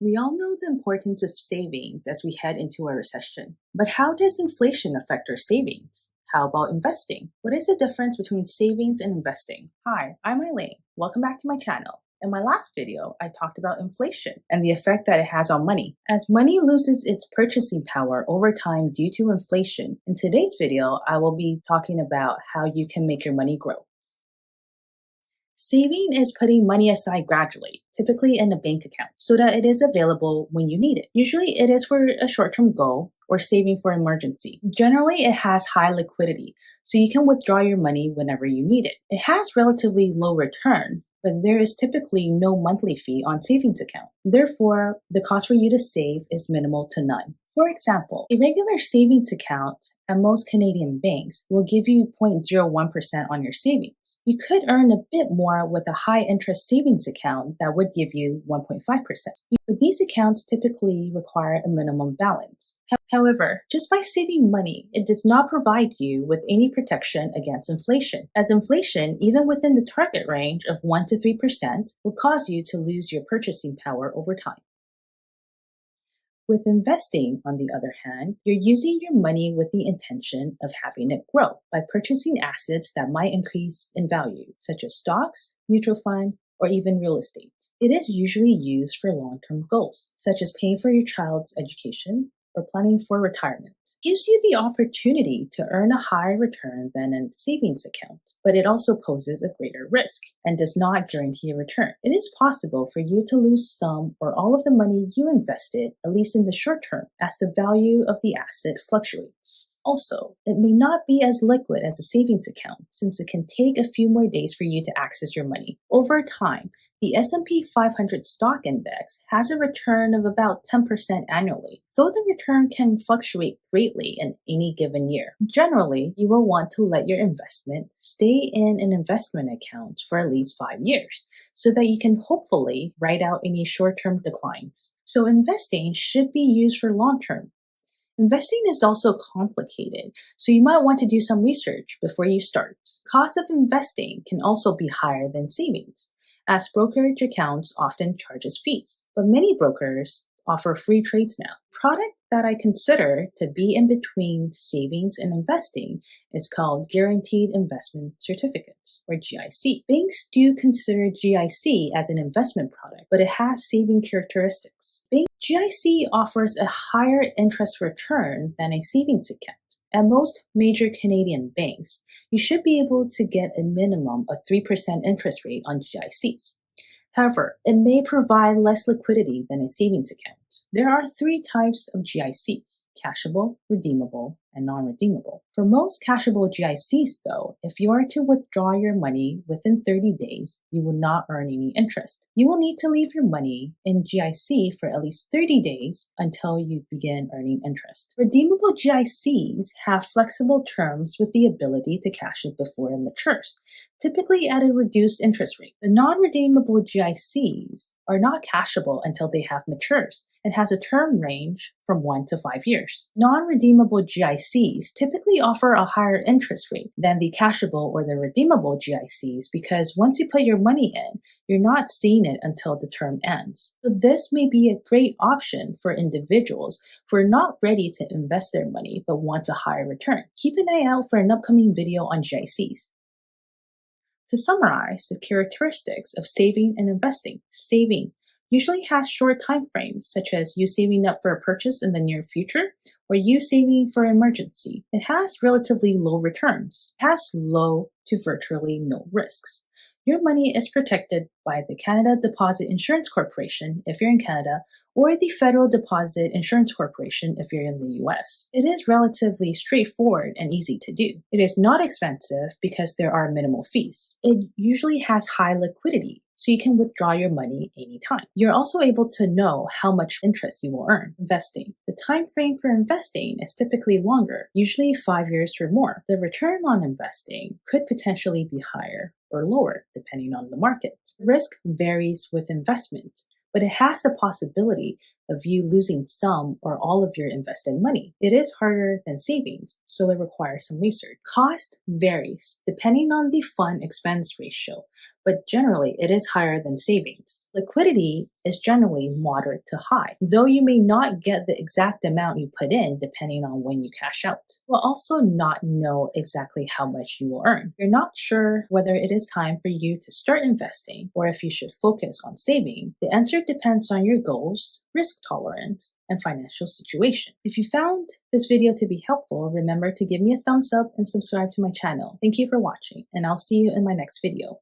We all know the importance of savings as we head into a recession. But how does inflation affect our savings? How about investing? What is the difference between savings and investing? Hi, I'm Eileen. Welcome back to my channel. In my last video, I talked about inflation and the effect that it has on money. As money loses its purchasing power over time due to inflation, in today's video, I will be talking about how you can make your money grow. Saving is putting money aside gradually, typically in a bank account, so that it is available when you need it. Usually it is for a short-term goal or saving for emergency. Generally, it has high liquidity, so you can withdraw your money whenever you need it. It has relatively low return, but there is typically no monthly fee on savings account. Therefore, the cost for you to save is minimal to none. For example, a regular savings account at most Canadian banks will give you 0.01% on your savings. You could earn a bit more with a high interest savings account that would give you 1.5%. But these accounts typically require a minimum balance. However, just by saving money, it does not provide you with any protection against inflation, as inflation, even within the target range of 1 to 3%, will cause you to lose your purchasing power over time. With investing, on the other hand, you're using your money with the intention of having it grow by purchasing assets that might increase in value, such as stocks, mutual fund, or even real estate. It is usually used for long-term goals, such as paying for your child's education or planning for retirement. It gives you the opportunity to earn a higher return than a savings account, but it also poses a greater risk and does not guarantee a return. It is possible for you to lose some or all of the money you invested, at least in the short term, as the value of the asset fluctuates. Also, it may not be as liquid as a savings account, since it can take a few more days for you to access your money. Over time, the S&P 500 stock index has a return of about 10% annually, though the return can fluctuate greatly in any given year. Generally, you will want to let your investment stay in an investment account for at least 5 years, so that you can hopefully ride out any short-term declines. So investing should be used for long-term. Investing is also complicated, so you might want to do some research before you start. Cost of investing can also be higher than savings, as brokerage accounts often charges fees. But many brokers offer free trades now. Product that I consider to be in between savings and investing is called Guaranteed Investment Certificates, or GIC. Banks do consider GIC as an investment product, but it has saving characteristics. GIC offers a higher interest return than a savings account. At most major Canadian banks, you should be able to get a minimum of 3% interest rate on GICs. However, it may provide less liquidity than a savings account. There are 3 types of GICs: cashable, redeemable, and non-redeemable. For most cashable GICs, though, if you are to withdraw your money within 30 days, you will not earn any interest. You will need to leave your money in GIC for at least 30 days until you begin earning interest. Redeemable GICs have flexible terms with the ability to cash it before it matures, typically at a reduced interest rate. The non-redeemable GICs are not cashable until they have matured and has a term range from 1 to 5 years. Non-redeemable GICs typically offer a higher interest rate than the cashable or the redeemable GICs because once you put your money in, you're not seeing it until the term ends. So this may be a great option for individuals who are not ready to invest their money but want a higher return. Keep an eye out for an upcoming video on GICs. To summarize the characteristics of saving and investing, saving usually has short time frames, such as you saving up for a purchase in the near future or you saving for an emergency. It has relatively low returns. It has low to virtually no risks. Your money is protected by the Canada Deposit Insurance Corporation if you're in Canada, or the Federal Deposit Insurance Corporation if you're in the US. It is relatively straightforward and easy to do. It is not expensive because there are minimal fees. It usually has high liquidity, so you can withdraw your money anytime. You're also able to know how much interest you will earn investing. The time frame for investing is typically longer, usually 5 years or more. The return on investing could potentially be higher or lower depending on the market. Risk varies with investment, but it has the possibility of you losing some or all of your invested money. It is harder than savings, so it requires some research. Cost varies depending on the fund expense ratio, but generally it is higher than savings. Liquidity is generally moderate to high, though you may not get the exact amount you put in depending on when you cash out. You'll also not know exactly how much you will earn. You're not sure whether it is time for you to start investing or if you should focus on saving. The answer depends on your goals, risk tolerance, and financial situation. If you found this video to be helpful, remember to give me a thumbs up and subscribe to my channel. Thank you for watching, and I'll see you in my next video.